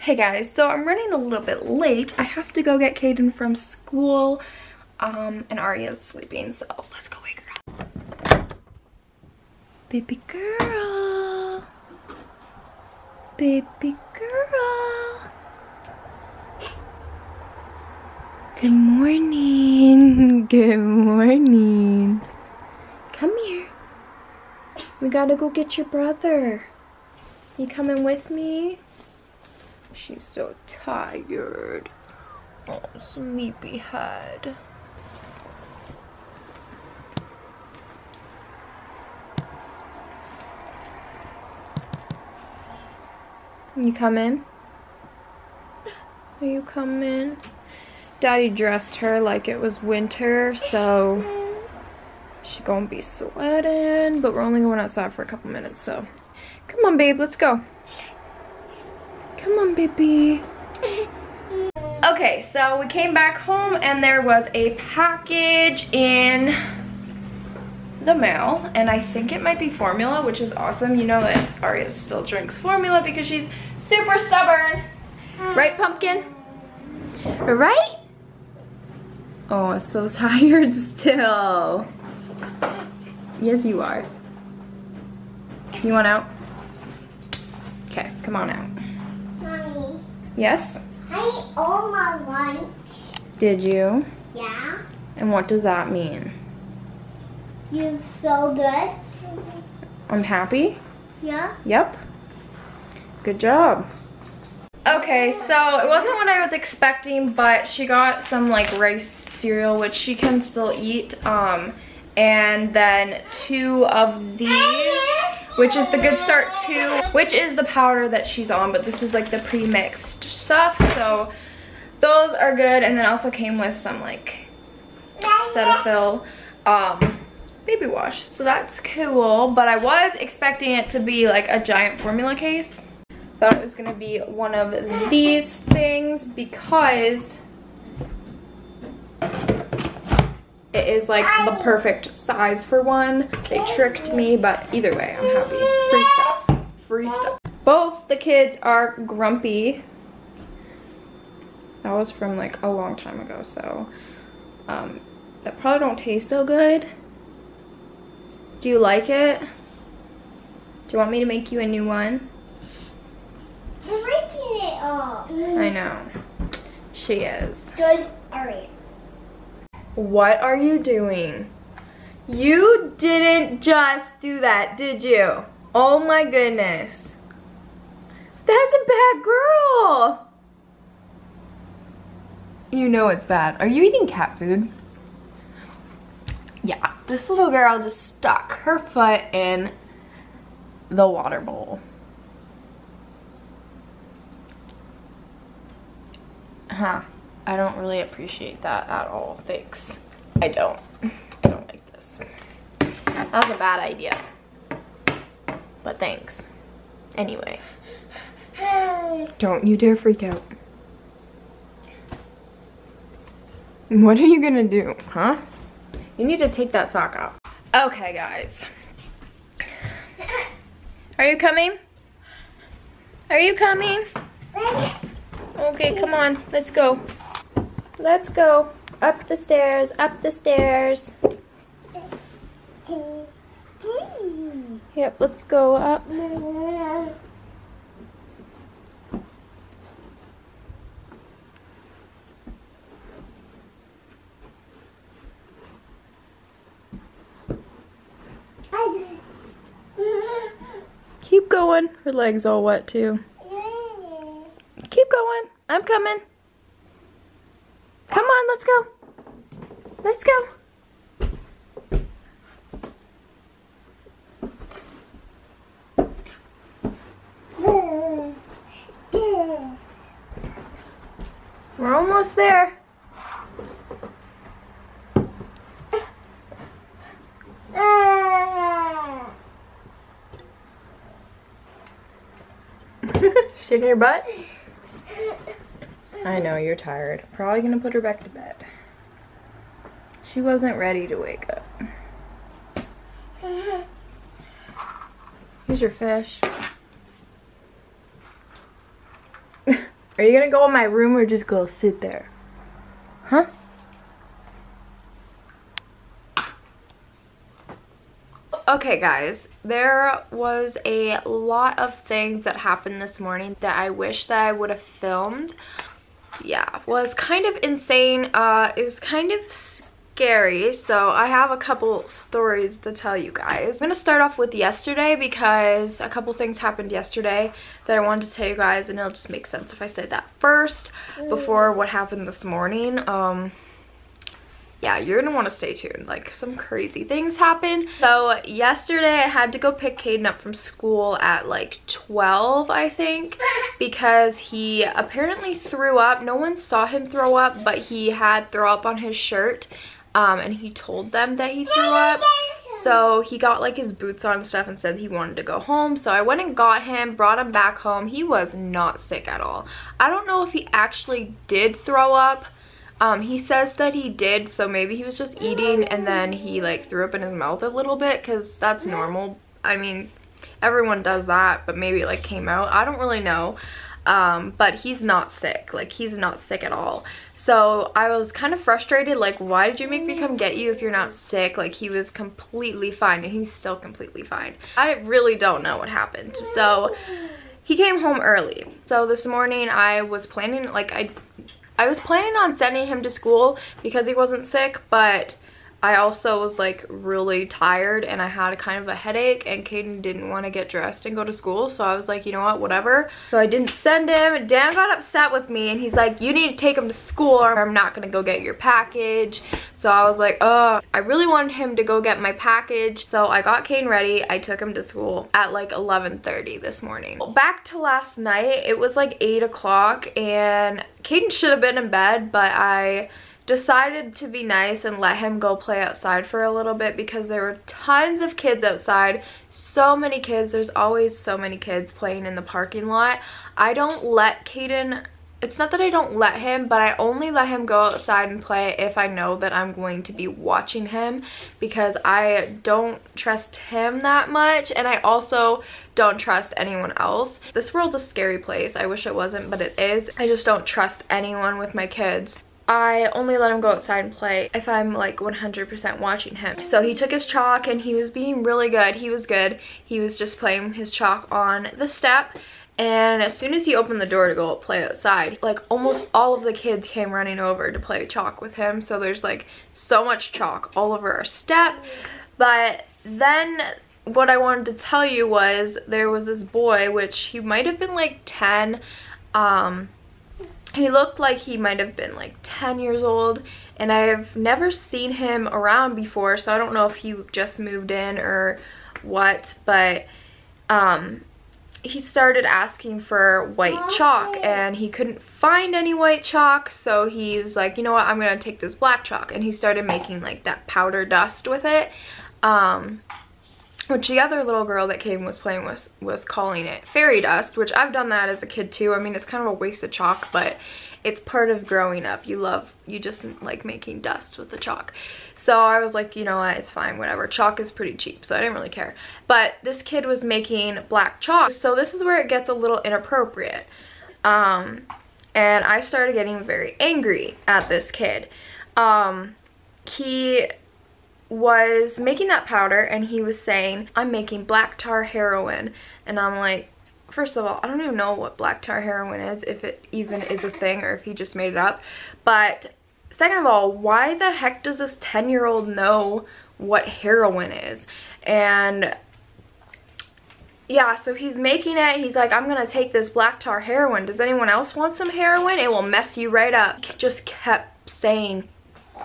Hey guys, so I'm running a little bit late. I have to go get Kaden from school, and Arya's sleeping, so let's go wake her up. Baby girl. Baby girl. Good morning. Good morning. Come here. We gotta go get your brother. You coming with me? She's so tired. Oh, sleepy head. You coming? Are you coming? Daddy dressed her like it was winter, so she gonna be sweating, but we're only going outside for a couple minutes, so come on, babe, let's go. Come on, baby. Okay, so we came back home and there was a package in the mail, and I think it might be formula, which is awesome. You know that Arya still drinks formula because she's super stubborn. Right, Pumpkin? Right? Oh, I'm so tired still. Yes, you are. You want out? Okay, come on out. Mommy. Yes? I ate all my lunch. Did you? Yeah. And what does that mean? You feel good? I'm happy? Yeah. Yep. Good job. Okay, so it wasn't what I was expecting, but she got some like rice cereal, which she can still eat. And then 2 of these, which is the Good Start 2, which is the powder that she's on, but this is like the pre-mixed stuff, so those are good. And then also came with some like Cetaphil baby wash, so that's cool. But I was expecting it to be like a giant formula case. Thought it was gonna be one of these things because it is like the perfect size for one. They tricked me, but either way, I'm happy. Free stuff. Free stuff. Both the kids are grumpy. That was from like a long time ago, so that probably don't taste so good. Do you like it? Do you want me to make you a new one? I'm breaking it off. I know. She is. Good. Alright. What are you doing? You didn't just do that, did you? Oh my goodness. That's a bad girl. You know it's bad. Are you eating cat food? Yeah, this little girl just stuck her foot in the water bowl. Huh. I don't really appreciate that at all. Thanks. I don't like this. That was a bad idea. But thanks. Anyway. Don't you dare freak out. What are you gonna do, huh? You need to take that sock out. Okay, guys. Are you coming? Are you coming? Okay, come on. Let's go. Let's go. Up the stairs, up the stairs. Yep, let's go up. Keep going. Her leg's all wet too. Keep going. I'm coming. Come on, let's go. Let's go. We're almost there. Shaking your butt? I know, you're tired. Probably gonna put her back to bed. She wasn't ready to wake up. Here's your fish. Are you gonna go in my room or just go sit there? Huh? Okay guys, there was a lot of things that happened this morning that I wish that I would have filmed. Yeah, was kind of insane. It was kind of scary, so I have a couple stories to tell you guys. I'm gonna start off with yesterday because a couple things happened yesterday that I wanted to tell you guys, and it'll just make sense if I say that first before what happened this morning. Yeah, you're gonna want to stay tuned. Like, some crazy things happened. So yesterday I had to go pick Caden up from school at like 12, I think, because he apparently threw up. No one saw him throw up, but he had throw up on his shirt, and he told them that he threw up. So he got like his boots on and stuff and said he wanted to go home. So I went and got him, brought him back home. He was not sick at all. I don't know if he actually did throw up. He says that he did, so maybe he was just eating and then he like threw up in his mouth a little bit, because that's normal. I mean, everyone does that, but maybe it like came out. I don't really know. But he's not sick. Like, he's not sick at all. So I was kind of frustrated, like, why did you make me come get you if you're not sick? Like, he was completely fine, and he's still completely fine. I really don't know what happened. So he came home early. So this morning I was planning, like, I was planning on sending him to school because he wasn't sick, but I also was like really tired and I had kind of a headache, and Caden didn't want to get dressed and go to school, so I was like, you know what, whatever. So I didn't send him. Dan got upset with me and he's like, you need to take him to school or I'm not gonna go get your package. So I was like, oh, I really wanted him to go get my package. So I got Caden ready. I took him to school at like 11:30 this morning. Back to last night, it was like 8 o'clock and Caden should have been in bed, but I decided to be nice and let him go play outside for a little bit because there were tons of kids outside. So many kids. There's always so many kids playing in the parking lot. I don't let Caden, it's not that I don't let him, but I only let him go outside and play if I know that I'm going to be watching him, because I don't trust him that much, and I also don't trust anyone else. This world's a scary place. I wish it wasn't, but it is. I just don't trust anyone with my kids. I only let him go outside and play if I'm like 100% watching him. So he took his chalk and he was being really good. He was good. He was just playing his chalk on the step. And as soon as he opened the door to go play outside, like almost all of the kids came running over to play chalk with him. So there's like so much chalk all over our step. But then what I wanted to tell you was there was this boy, which he might have been like 10. He looked like he might have been like 10 years old, and I've never seen him around before, so I don't know if he just moved in or what, but he started asking for white chalk and he couldn't find any white chalk, so he was like, you know what, I'm gonna take this black chalk, and he started making like that powder dust with it, which the other little girl that came was playing was calling it fairy dust, which I've done that as a kid too. I mean, it's kind of a waste of chalk, but it's part of growing up. You just like making dust with the chalk. So I was like, you know what, it's fine, whatever. Chalk is pretty cheap, so I didn't really care. But this kid was making black chalk, so this is where it gets a little inappropriate. And I started getting very angry at this kid. He was making that powder and he was saying, I'm making black tar heroin, and I'm like, first of all, I don't even know what black tar heroin is, if it even is a thing or if he just made it up. But second of all, why the heck does this 10-year-old know what heroin is? And yeah, so he's making it. He's like, I'm gonna take this black tar heroin. Does anyone else want some heroin? It will mess you right up. Just kept saying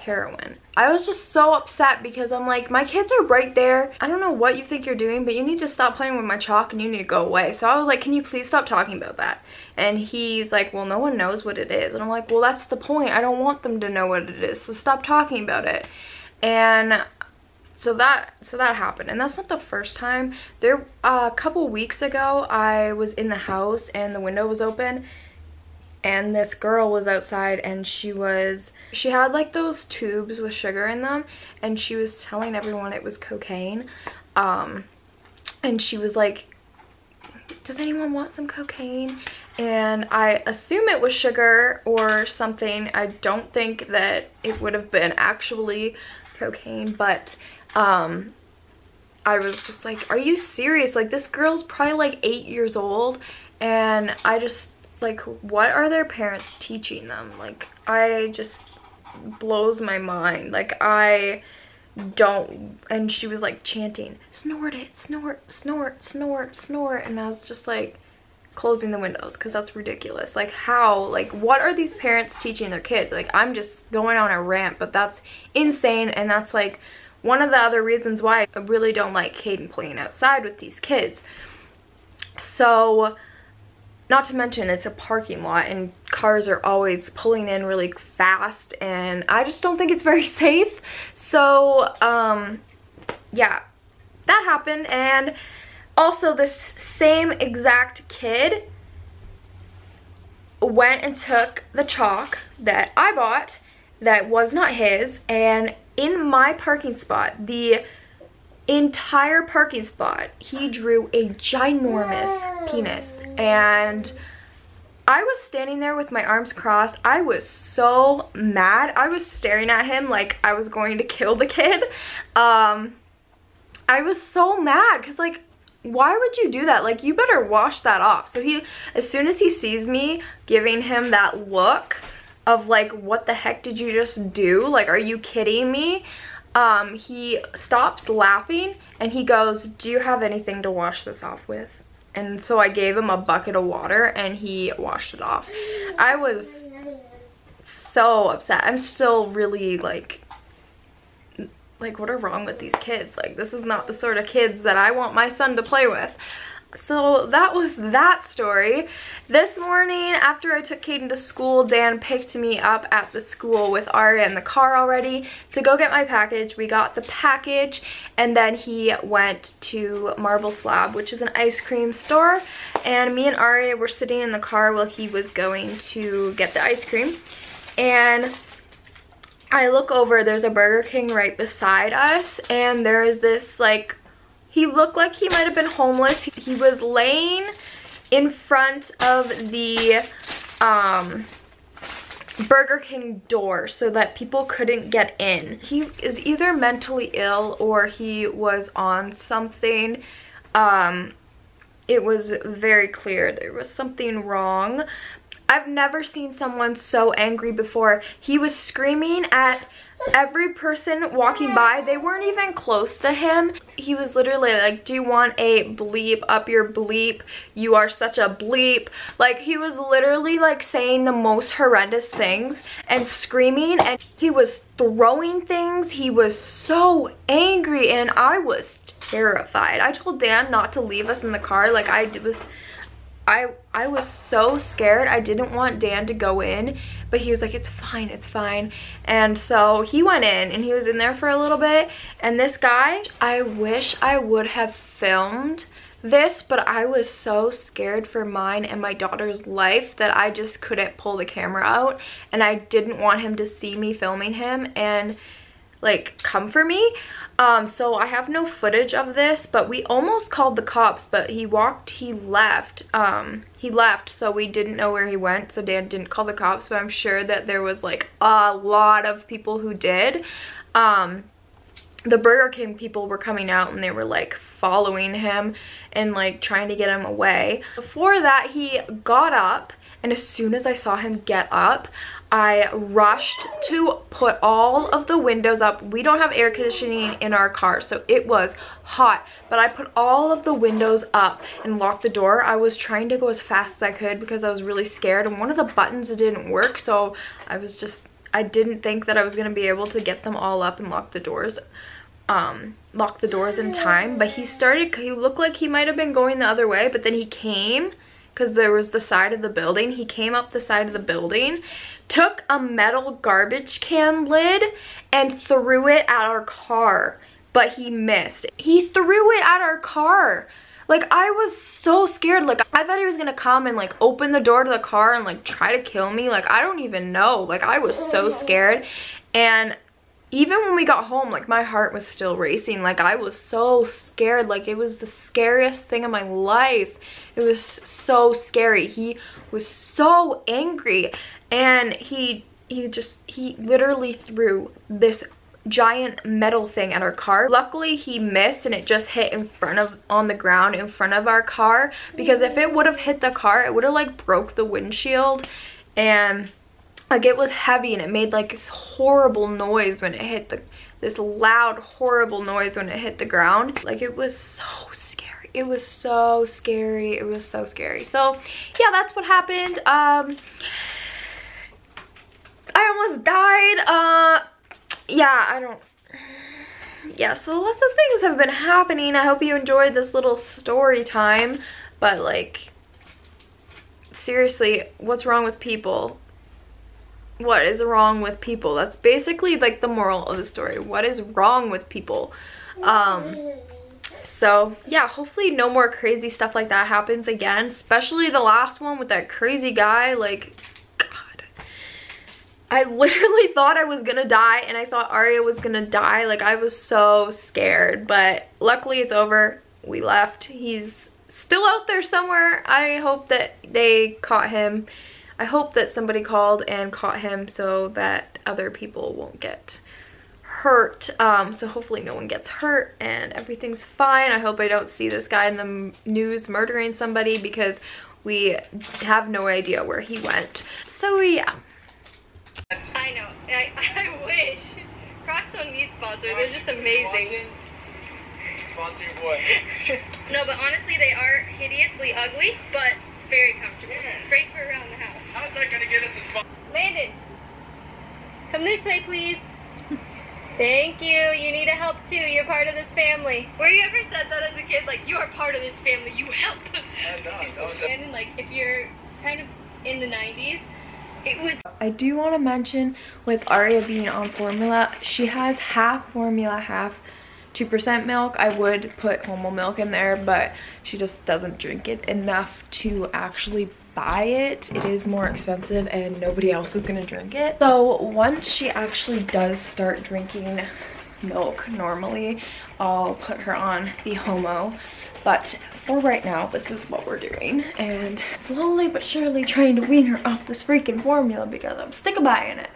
heroin. I was just so upset because I'm like, my kids are right there. I don't know what you think you're doing, but you need to stop playing with my chalk and you need to go away. So I was like, can you please stop talking about that? And he's like, well, no one knows what it is. And I'm like, well, that's the point. I don't want them to know what it is, so stop talking about it. And so that happened, and that's not the first time. There a couple weeks ago, I was in the house and the window was open, and this girl was outside, and she had like those tubes with sugar in them, and she was telling everyone it was cocaine. And she was like, does anyone want some cocaine? and I assume it was sugar or something. I don't think that it would have been actually cocaine, but I was just like, are you serious? Like, this girl's probably like 8 years old, and I just, like, what are their parents teaching them? Like, I just blows my mind. Like, I don't. And she was like chanting, snort it, snort, snort, snort, snort, and I was just like closing the windows, because that's ridiculous. Like, how, like, what are these parents teaching their kids? Like, I'm just going on a rant, but that's insane. And that's like one of the other reasons why I really don't like Caden playing outside with these kids. So, not to mention it's a parking lot and cars are always pulling in really fast, and I just don't think it's very safe. So yeah, that happened. And also, this same exact kid went and took the chalk that I bought that was not his, and in my parking spot, the entire parking spot, he drew a ginormous penis. And I was standing there with my arms crossed. I was so mad. I was staring at him like I was going to kill the kid. I was so mad because, like, why would you do that? Like, you better wash that off. So he, as soon as he sees me giving him that look of like, what the heck did you just do? Like, are you kidding me? He stops laughing and he goes, do you have anything to wash this off with? And so I gave him a bucket of water and he washed it off. I was so upset. I'm still really like, what are wrong with these kids? Like, this is not the sort of kids that I want my son to play with. So that was that story. This morning, after I took Caden to school, Dan picked me up at the school with Aria in the car already to go get my package. We got the package, and then he went to Marble Slab, which is an ice cream store, and me and Aria were sitting in the car while he was going to get the ice cream. And I look over, there's a Burger King right beside us, and there is this, like, he looked like he might have been homeless. He was laying in front of the Burger King door so that people couldn't get in. He is either mentally ill or he was on something. It was very clear there was something wrong. I've never seen someone so angry before. He was screaming at every person walking by. They weren't even close to him. He was literally like, do you want a bleep up your bleep? You are such a bleep. Like, he was literally like saying the most horrendous things and screaming, and he was throwing things. He was so angry and I was terrified. I told Dan not to leave us in the car. Like, I was so scared. I didn't want Dan to go in, but he was like, it's fine, it's fine. And so he went in and he was in there for a little bit. And this guy, I wish I would have filmed this, but I was so scared for mine and my daughter's life that I just couldn't pull the camera out, and I didn't want him to see me filming him and like come for me. So I have no footage of this, but we almost called the cops, but he left, so we didn't know where he went, so Dan didn't call the cops, but I'm sure that there was like a lot of people who did. The Burger King people were coming out and they were like following him and like trying to get him away. Before that, he got up, and as soon as I saw him get up, I rushed to put all of the windows up. We don't have air conditioning in our car, so it was hot, but I put all of the windows up and locked the door. I was trying to go as fast as I could because I was really scared, and one of the buttons didn't work, so I didn't think that I was going to be able to get them all up and lock the doors in time. But he looked like he might have been going the other way, but then he came, because there was the side of the building. He came up the side of the building, took a metal garbage can lid and threw it at our car, but he missed. He threw it at our car. Like, I was so scared. Like, I thought he was gonna come and like open the door to the car and like try to kill me. Like, I don't even know. Like, I was so scared. And even when we got home, like my heart was still racing. Like I was so scared. Like it was the scariest thing in my life. It was so scary. He was so angry, and he literally threw this giant metal thing at our car. Luckily he missed and it just hit on the ground in front of our car, because if it would have hit the car, it would have like broke the windshield, and like it was heavy and it made like this horrible noise when it hit this loud horrible noise when it hit the ground. Like it was so scary. It was so scary. It was so scary. So yeah, that's what happened. I almost died. Yeah, so lots of things have been happening. I hope you enjoyed this little story time, but like seriously, what's wrong with people? What is wrong with people? That's basically like the moral of the story. What is wrong with people? So yeah, hopefully no more crazy stuff like that happens again, especially the last one with that crazy guy. Like, God, I literally thought I was gonna die, and I thought Aria was gonna die. Like I was so scared, but luckily it's over. We left. He's still out there somewhere. I hope that they caught him. I hope that somebody called and caught him so that other people won't get hurt. So hopefully no one gets hurt and everything's fine. I hope I don't see this guy in the news murdering somebody, because we have no idea where he went. So yeah. I know. I wish. Crocs don't need sponsors. They're just amazing. Sponsor what? No, but honestly, they are hideously ugly, but very comfortable. Great for around the house. How's that gonna get us a sponsor? Landon, come this way, please. Thank you. You need a help too. You're part of this family. Were you ever said that as a kid? Like, you are part of this family. You help. And like, if you're kind of in the 90s, it was. I do want to mention with Aria being on formula, she has half formula, half 2% milk. I would put whole milk in there, but she just doesn't drink it enough to actually buy it. It is more expensive and nobody else is gonna drink it. So once she actually does start drinking milk normally, I'll put her on the homo. But for right now, this is what we're doing, and slowly but surely trying to wean her off this freaking formula because I'm sick of buying it.